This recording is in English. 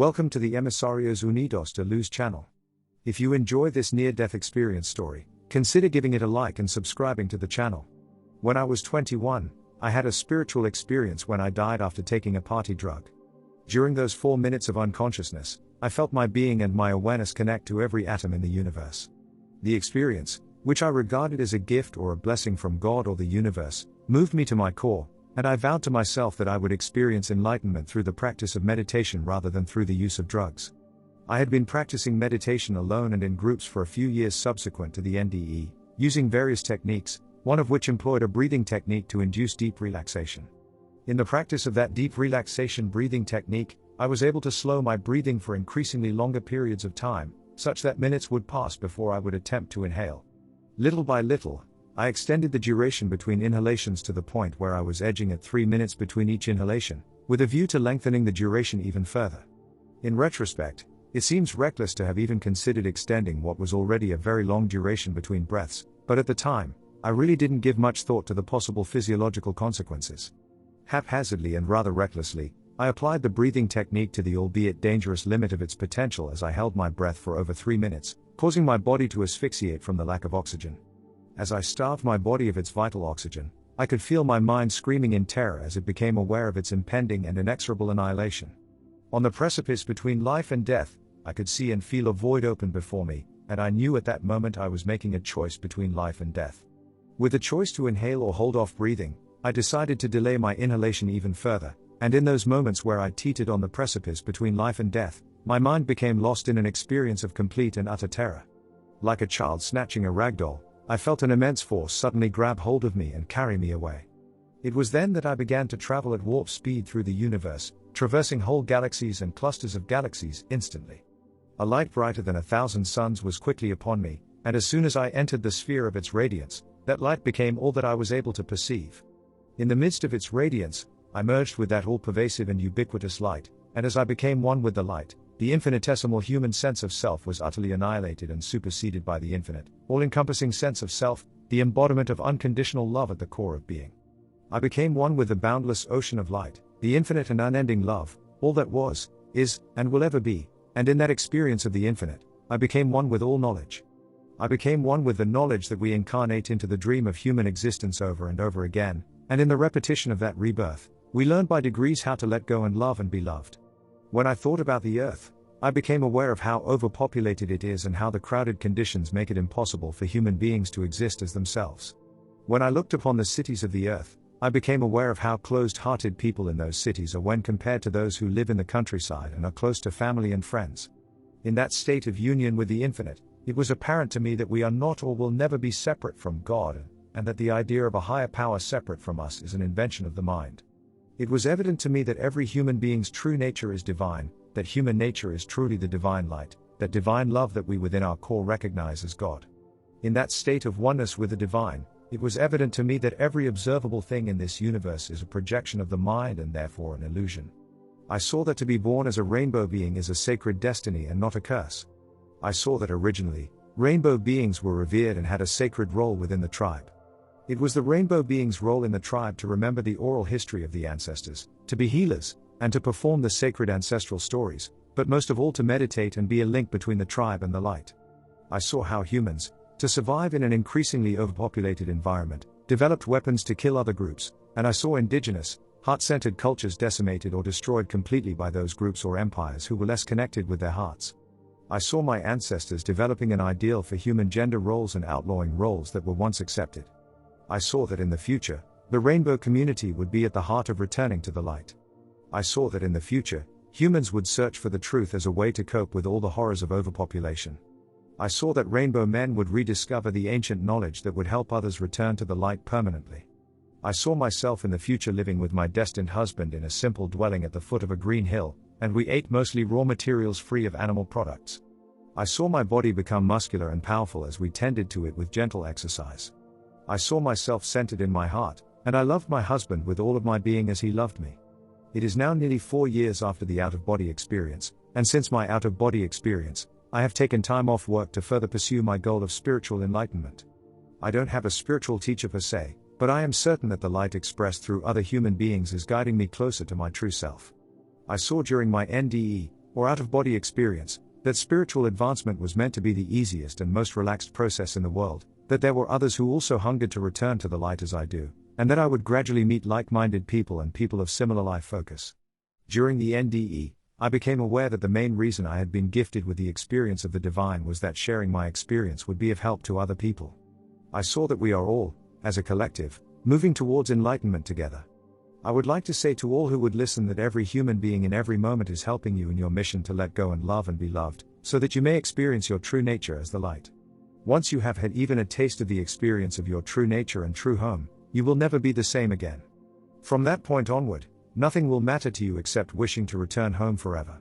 Welcome to the Emisarios Unidos de Luz channel. If you enjoy this near-death experience story, consider giving it a like and subscribing to the channel. When I was 21, I had a spiritual experience when I died after taking a party drug. During those 4 minutes of unconsciousness, I felt my being and my awareness connect to every atom in the universe. The experience, which I regarded as a gift or a blessing from God or the universe, moved me to my core, and I vowed to myself that I would experience enlightenment through the practice of meditation rather than through the use of drugs. I had been practicing meditation alone and in groups for a few years subsequent to the NDE, using various techniques, one of which employed a breathing technique to induce deep relaxation. In the practice of that deep relaxation breathing technique, I was able to slow my breathing for increasingly longer periods of time, such that minutes would pass before I would attempt to inhale. Little by little, I extended the duration between inhalations to the point where I was edging at 3 minutes between each inhalation, with a view to lengthening the duration even further. In retrospect, it seems reckless to have even considered extending what was already a very long duration between breaths, but at the time, I really didn't give much thought to the possible physiological consequences. Haphazardly and rather recklessly, I applied the breathing technique to the albeit dangerous limit of its potential as I held my breath for over 3 minutes, causing my body to asphyxiate from the lack of oxygen. As I starved my body of its vital oxygen, I could feel my mind screaming in terror as it became aware of its impending and inexorable annihilation. On the precipice between life and death, I could see and feel a void open before me, and I knew at that moment I was making a choice between life and death. With the choice to inhale or hold off breathing, I decided to delay my inhalation even further, and in those moments where I teetered on the precipice between life and death, my mind became lost in an experience of complete and utter terror. Like a child snatching a rag doll, I felt an immense force suddenly grab hold of me and carry me away. It was then that I began to travel at warp speed through the universe, traversing whole galaxies and clusters of galaxies instantly. A light brighter than 1,000 suns was quickly upon me, and as soon as I entered the sphere of its radiance, that light became all that I was able to perceive. In the midst of its radiance, I merged with that all-pervasive and ubiquitous light, and as I became one with the light, the infinitesimal human sense of self was utterly annihilated and superseded by the infinite, all-encompassing sense of self, the embodiment of unconditional love at the core of being. I became one with the boundless ocean of light, the infinite and unending love, all that was, is, and will ever be, and in that experience of the infinite, I became one with all knowledge. I became one with the knowledge that we incarnate into the dream of human existence over and over again, and in the repetition of that rebirth, we learn by degrees how to let go and love and be loved. When I thought about the earth, I became aware of how overpopulated it is and how the crowded conditions make it impossible for human beings to exist as themselves. When I looked upon the cities of the earth, I became aware of how closed-hearted people in those cities are when compared to those who live in the countryside and are close to family and friends. In that state of union with the infinite, it was apparent to me that we are not or will never be separate from God, and that the idea of a higher power separate from us is an invention of the mind. It was evident to me that every human being's true nature is divine, that human nature is truly the divine light, that divine love that we within our core recognize as God. In that state of oneness with the divine, it was evident to me that every observable thing in this universe is a projection of the mind and therefore an illusion. I saw that to be born as a rainbow being is a sacred destiny and not a curse. I saw that originally, rainbow beings were revered and had a sacred role within the tribe. It was the rainbow beings' role in the tribe to remember the oral history of the ancestors, to be healers, and to perform the sacred ancestral stories, but most of all to meditate and be a link between the tribe and the light. I saw how humans, to survive in an increasingly overpopulated environment, developed weapons to kill other groups, and I saw indigenous, heart-centered cultures decimated or destroyed completely by those groups or empires who were less connected with their hearts. I saw my ancestors developing an ideal for human gender roles and outlawing roles that were once accepted. I saw that in the future, the rainbow community would be at the heart of returning to the light. I saw that in the future, humans would search for the truth as a way to cope with all the horrors of overpopulation. I saw that rainbow men would rediscover the ancient knowledge that would help others return to the light permanently. I saw myself in the future living with my destined husband in a simple dwelling at the foot of a green hill, and we ate mostly raw materials free of animal products. I saw my body become muscular and powerful as we tended to it with gentle exercise. I saw myself centered in my heart, and I loved my husband with all of my being as he loved me. It is now nearly 4 years after the out-of-body experience, and since my out-of-body experience, I have taken time off work to further pursue my goal of spiritual enlightenment. I don't have a spiritual teacher per se, but I am certain that the light expressed through other human beings is guiding me closer to my true self. I saw during my NDE, or out-of-body experience, that spiritual advancement was meant to be the easiest and most relaxed process in the world, that there were others who also hungered to return to the light as I do, and that I would gradually meet like-minded people and people of similar life focus. During the NDE, I became aware that the main reason I had been gifted with the experience of the divine was that sharing my experience would be of help to other people. I saw that we are all, as a collective, moving towards enlightenment together. I would like to say to all who would listen that every human being in every moment is helping you in your mission to let go and love and be loved, so that you may experience your true nature as the light. Once you have had even a taste of the experience of your true nature and true home, you will never be the same again. From that point onward, nothing will matter to you except wishing to return home forever.